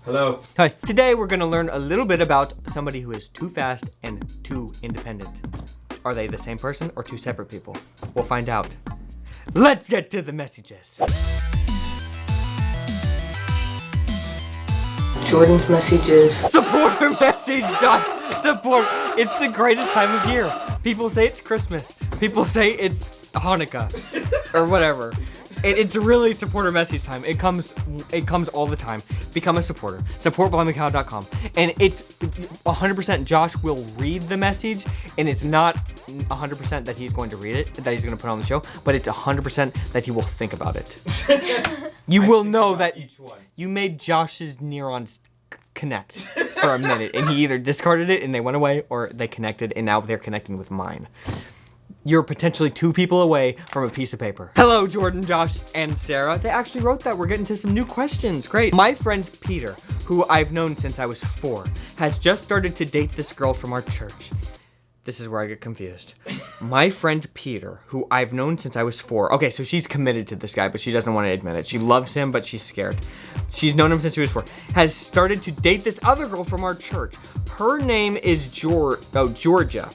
Hello. Hi. Today we're going to learn a little bit about somebody who is too fast and too independent. Are they the same person or two separate people? We'll find out. Let's get to the messages. Jordan's messages. Supporter message, Josh. Support. It's the greatest time of year. People say it's Christmas. People say it's Hanukkah or whatever. It's really supporter message time. It comes all the time. Become a supporter. Support BlimeyCow.com. And it's 100% Josh will read the message, and it's not 100% that he's going to read it, that he's going to put on the show, but it's 100% that he will think about it. You will know that you made Josh's neurons connect for a minute, and he either discarded it and they went away, or they connected and now they're connecting with mine. You're potentially two people away from a piece of paper. Hello, Jordan, Josh, and Sarah. They actually wrote that. We're getting to some new questions. Great. My friend Peter, who I've known since I was 4, has just started to date this girl from our church. This is where I get confused. My friend Peter, who I've known since I was 4. Okay, so she's committed to this guy, but she doesn't want to admit it. She loves him, but she's scared. She's known him since she was 4. Has started to date this other girl from our church. Her name is Georgia.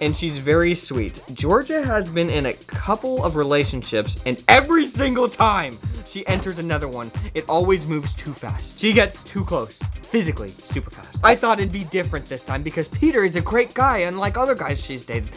And she's very sweet. Georgia has been in a couple of relationships, and every single time she enters another one, it always moves too fast. She gets too close, physically, super fast. I thought it'd be different this time because Peter is a great guy, unlike other guys she's dated.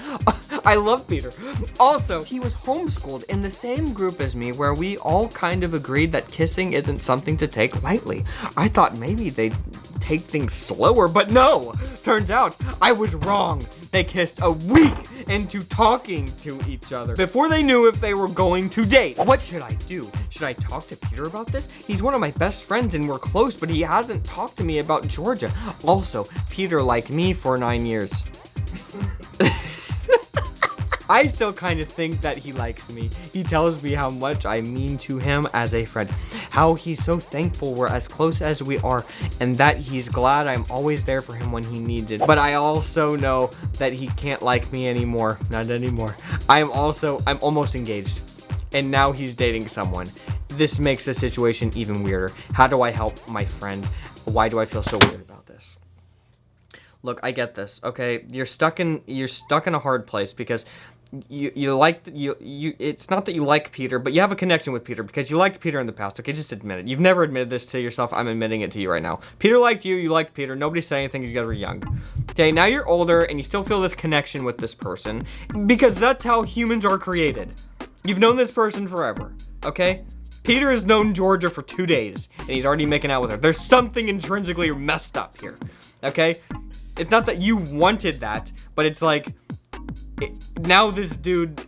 I love Peter. Also, he was homeschooled in the same group as me, where we all kind of agreed that kissing isn't something to take lightly. I thought maybe they'd take things slower, but no! Turns out I was wrong. They kissed a week into talking to each other before they knew if they were going to date. What should I do? Should I talk to Peter about this? He's one of my best friends and we're close, but he hasn't talked to me about Georgia. Also, Peter liked me for 9 years. I still kind of think that he likes me. He tells me how much I mean to him as a friend, how he's so thankful we're as close as we are, and that he's glad I'm always there for him when he needs it. But I also know that he can't like me anymore. Not anymore. I'm almost engaged, and now he's dating someone. This makes the situation even weirder. How do I help my friend? Why do I feel so weird about this? Look, I get this, okay? You're stuck in a hard place because it's not that you like Peter, but you have a connection with Peter because you liked Peter in the past. Okay, just admit it. You've never admitted this to yourself. I'm admitting it to you right now. Peter liked you, you liked Peter. Nobody said anything because you guys were young. Okay, now you're older and you still feel this connection with this person because that's how humans are created. You've known this person forever, okay? Peter has known Georgia for 2 days and he's already making out with her. There's something intrinsically messed up here, okay? It's not that you wanted that, but it's like, now this dude,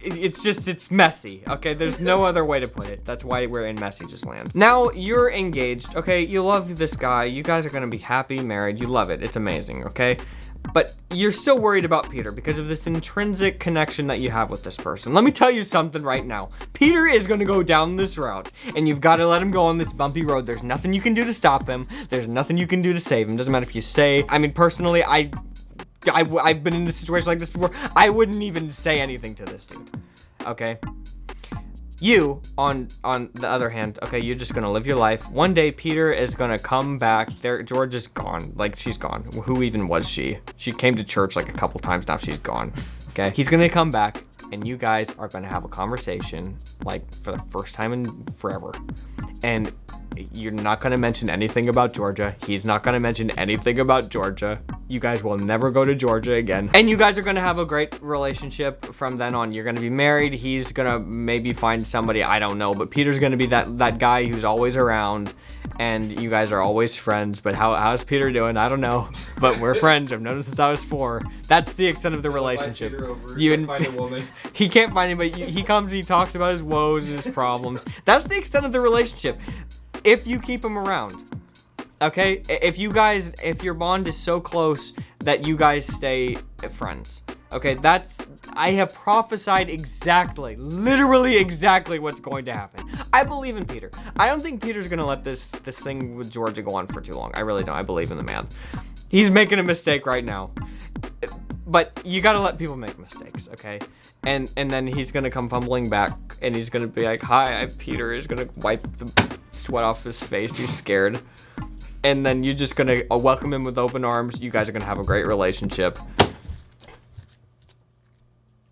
it's messy, okay? There's no other way to put it. That's why we're in messages land. Now you're engaged, okay? You love this guy. You guys are gonna be happy, married. You love it. It's amazing, okay? But you're still worried about Peter because of this intrinsic connection that you have with this person. Let me tell you something right now. Peter is going to go down this route, and you've got to let him go on this bumpy road. There's nothing you can do to stop him. There's nothing you can do to save him. Doesn't matter if you say, I mean, personally, I've been in a situation like this before. I wouldn't even say anything to this dude, okay? You, on the other hand, okay, you're just gonna live your life. One day, Peter is gonna come back. George is gone. Like, she's gone. Who even was she? She came to church like a couple times. Now she's gone, okay? He's gonna come back, and you guys are gonna have a conversation, like, for the first time in forever. And you're not gonna mention anything about Georgia. He's not gonna mention anything about Georgia. You guys will never go to Georgia again. And you guys are gonna have a great relationship from then on. You're gonna be married. He's gonna maybe find somebody, I don't know, but Peter's gonna be that guy who's always around, and you guys are always friends. But how's Peter doing? I don't know, but we're friends. I've known him since I was 4. That's the extent of the relationship. You can find a woman. He can't find anybody. He comes and he talks about his woes and his problems. That's the extent of the relationship. If you keep him around, okay? If your bond is so close that you guys stay friends, okay? I have prophesied exactly, literally exactly what's going to happen. I believe in Peter. I don't think Peter's gonna let this thing with Georgia go on for too long. I really don't. I believe in the man. He's making a mistake right now. But you gotta let people make mistakes, okay? And then he's gonna come fumbling back, and he's gonna be like, "Hi, I'm Peter." He's gonna wipe the sweat off his face. He's scared. and then you're just gonna welcome him with open arms. You guys are gonna have a great relationship.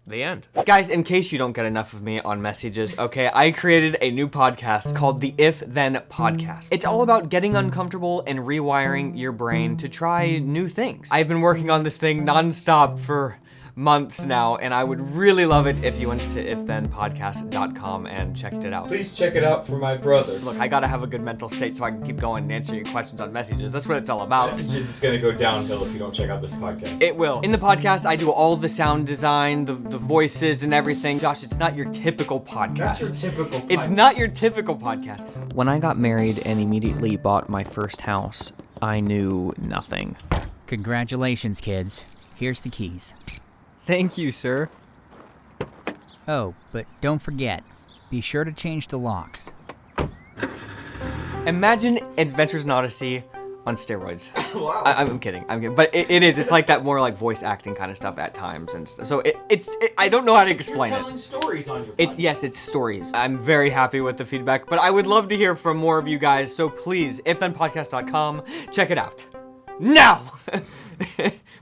The end. Guys, in case you don't get enough of me on messages, okay, I created a new podcast called the If Then Podcast. It's all about getting uncomfortable and rewiring your brain to try new things. I've been working on this thing nonstop for months now, and I would really love it if you went to ifthenpodcast.com and checked it out. Please check it out for my brother. Look, I gotta have a good mental state so I can keep going and answering your questions on messages. That's what it's all about. Messages is gonna go downhill if you don't check out this podcast. It will. In the podcast, I do all the sound design, the voices and everything. Josh, it's not your typical podcast. That's your typical podcast. It's not your typical podcast. When I got married and immediately bought my first house, I knew nothing. Congratulations, kids. Here's the keys. Thank you, sir. Oh, but don't forget, be sure to change the locks. Imagine Adventures in Odyssey on steroids. Wow. I'm kidding. But it is. It's like that more like voice acting kind of stuff at times, and so it's. I don't know how to explain You're telling it. stories on your podcast. Yes, it's stories. I'm very happy with the feedback, but I would love to hear from more of you guys. So please, ifthenpodcast.com, check it out now.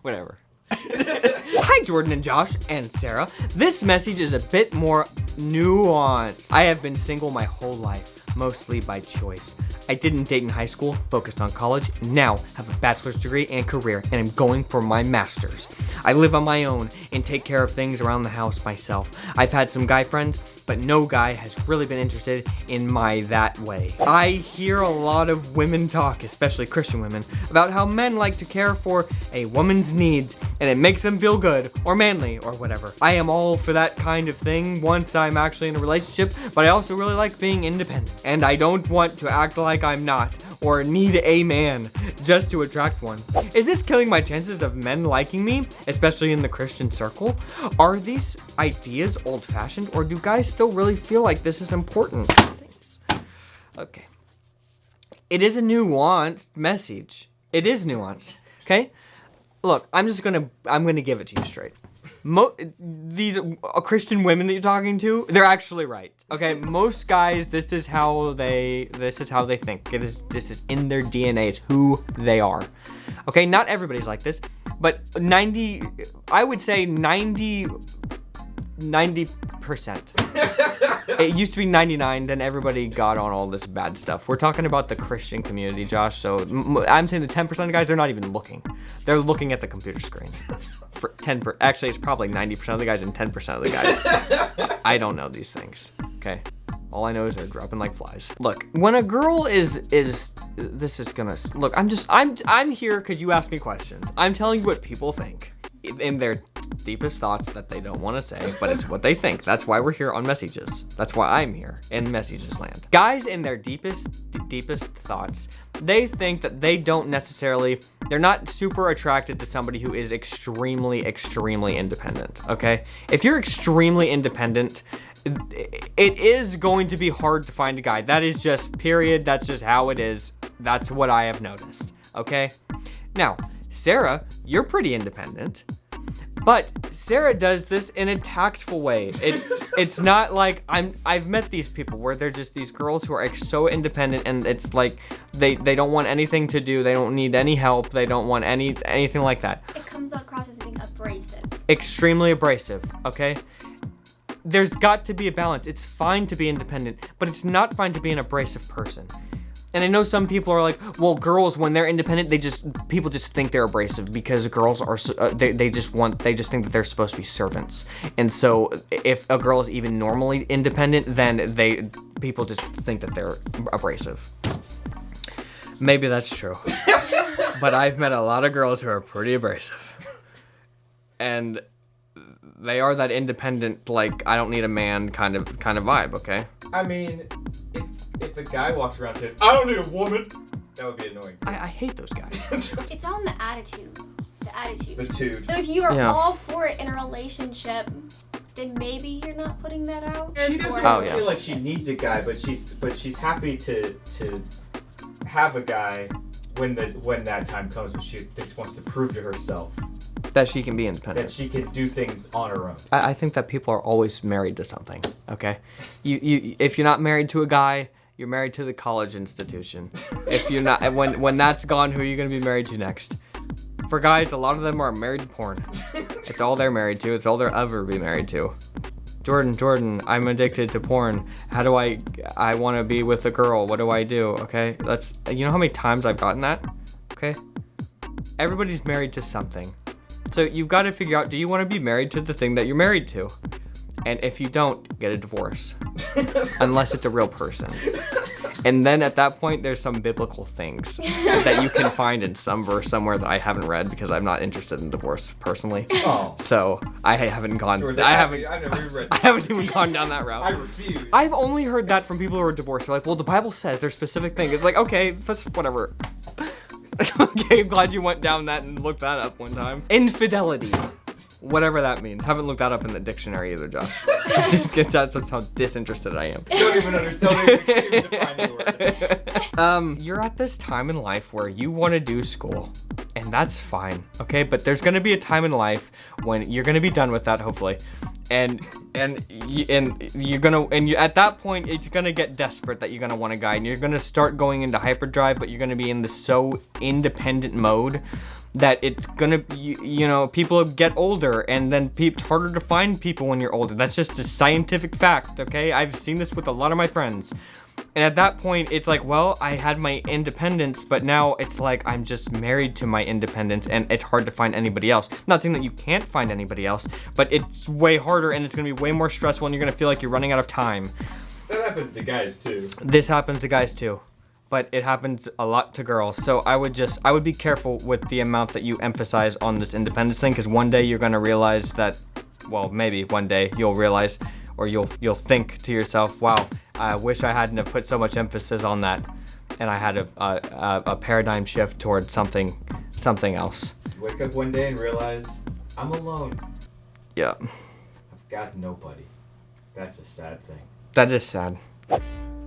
Whatever. Hi, Jordan and Josh and Sarah. This message is a bit more nuanced. I have been single my whole life, mostly by choice. I didn't date in high school, focused on college, now have a bachelor's degree and career, and I'm going for my master's. I live on my own and take care of things around the house myself. I've had some guy friends, but no guy has really been interested in my that way. I hear a lot of women talk, especially Christian women, about how men like to care for a woman's needs and it makes them feel good or manly or whatever. I am all for that kind of thing once I'm actually in a relationship, but I also really like being independent. And I don't want to act like I'm not or need a man just to attract one. Is this killing my chances of men liking me, especially in the Christian circle? Are these ideas old-fashioned, or do guys still really feel like this is important? Thanks. Okay. It is a nuanced message. It is nuanced, okay? Look, I'm gonna give it to you straight. These Christian women that you're talking to, they're actually right. Okay, most guys, this is how they think. This is in their DNA. It's who they are. Okay, not everybody's like this, but I would say 90%. It used to be 99, then everybody got on all this bad stuff. We're talking about the Christian community, Josh, so I'm saying the 10% of guys, they're not even looking. They're looking at the computer screen. For 10%, actually, it's probably 90% of the guys and 10% of the guys. I don't know these things, okay? All I know is they're dropping like flies. Look, when a girl I'm here because you asked me questions. I'm telling you what people think in their deepest thoughts that they don't want to say, but it's what they think. That's why we're here on Messages. That's why I'm here in Messages land. Guys in their deepest thoughts, they think that they're not super attracted to somebody who is extremely independent, okay? If you're extremely independent, it is going to be hard to find a guy. That is just period. That's just how it is. That's what I have noticed, okay? Now, Sarah, you're pretty independent, but Sarah does this in a tactful way. It's not like I've met these people where they're just these girls who are so independent, and it's like they don't want anything to do. They don't need any help. They don't want anything like that. It comes across as being abrasive. Extremely abrasive, okay? There's got to be a balance. It's fine to be independent, but it's not fine to be an abrasive person. And I know some people are like, well, girls, when they're independent, people just think they're abrasive because girls are, they just think that they're supposed to be servants. And so if a girl is even normally independent, then people just think that they're abrasive. Maybe that's true. But I've met a lot of girls who are pretty abrasive. And they are that independent, like, I don't need a man kind of vibe, okay? I mean, if a guy walks around saying, I don't need a woman, that would be annoying. I hate those guys. It's on the attitude. The dude. So if you are all for it in a relationship, then maybe you're not putting that out. She doesn't feel like she needs a guy, but she's happy to have a guy when that time comes, when she wants to prove to herself that she can be independent. That she can do things on her own. I think that people are always married to something, okay? You if you're not married to a guy, you're married to the college institution. If you're not, when that's gone, who are you gonna be married to next? For guys, a lot of them are married to porn. It's all they're married to. It's all they'll ever be married to. Jordan, I'm addicted to porn. How do I want to be with a girl? What do I do? Okay, you know how many times I've gotten that? Okay, everybody's married to something. So you've got to figure out, do you want to be married to the thing that you're married to? And if you don't, get a divorce. Unless it's a real person. And then at that point, there's some biblical things that you can find in some verse somewhere that I haven't read because I'm not interested in divorce personally. Oh. So I haven't gone. I've never read. I haven't even gone down that route. I refuse. I've only heard that from people who are divorced. They're like, well, the Bible says there's specific things. It's like, okay, that's whatever. Okay, I'm glad you went down that and looked that up one time. Infidelity. Whatever that means. Haven't looked that up in the dictionary either, Josh. Just gets that's how disinterested I am. Don't even understand. Don't even define the word. You're at this time in life where you want to do school, and that's fine, okay? But there's gonna be a time in life when you're gonna be done with that, hopefully, and you're gonna at that point it's gonna get desperate that you're gonna want a guy, and you're gonna start going into hyperdrive, but you're gonna be in this so independent mode that it's gonna, people get older, and then it's harder to find people when you're older. That's just a scientific fact, okay? I've seen this with a lot of my friends. And at that point, it's like, well, I had my independence, but now it's like I'm just married to my independence, and it's hard to find anybody else. Not saying that you can't find anybody else, but it's way harder, and it's gonna be way more stressful, and you're gonna feel like you're running out of time. That happens to guys too. This happens to guys too. But it happens a lot to girls. So I would be careful with the amount that you emphasize on this independence thing, because one day you're gonna realize that, well, maybe one day you'll realize, or you'll think to yourself, wow, I wish I hadn't have put so much emphasis on that, and I had a paradigm shift towards something else. Wake up one day and realize I'm alone. Yeah. I've got nobody. That's a sad thing. That is sad.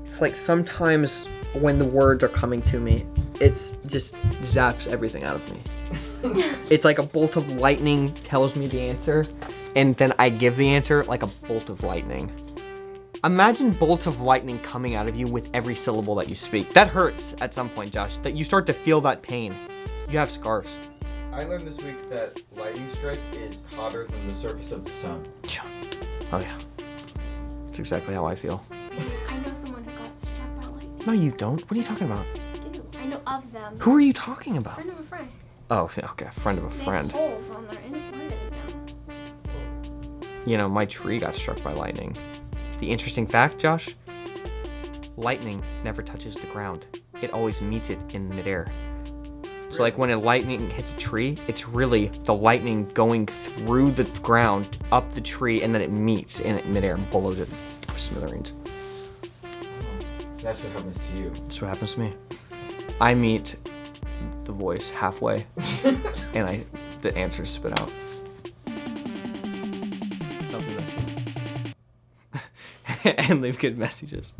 It's like sometimes when the words are coming to me, it's just zaps everything out of me. It's like a bolt of lightning tells me the answer, and then I give the answer like a bolt of lightning. Imagine bolts of lightning coming out of you with every syllable that you speak. That hurts at some point, Josh, that you start to feel that pain. You have scars. I learned this week that lightning strike is hotter than the surface of the sun. Oh yeah. That's exactly how I feel. I know someone who got struck by lightning. No, you don't. What are you talking about? I do. I know of them. Who are you talking about? Friend of a friend. Oh, okay, a friend of a They friend. have holes on their windows now. My tree got struck by lightning. The interesting fact, Josh, lightning never touches the ground. It always meets it in midair. So like when a lightning hits a tree, it's really the lightning going through the ground, up the tree, and then it meets in midair and blows it to smithereens. That's what happens to you. That's what happens to me. I meet the voice halfway, and the answers spit out. Nothing messy. And leave good messages.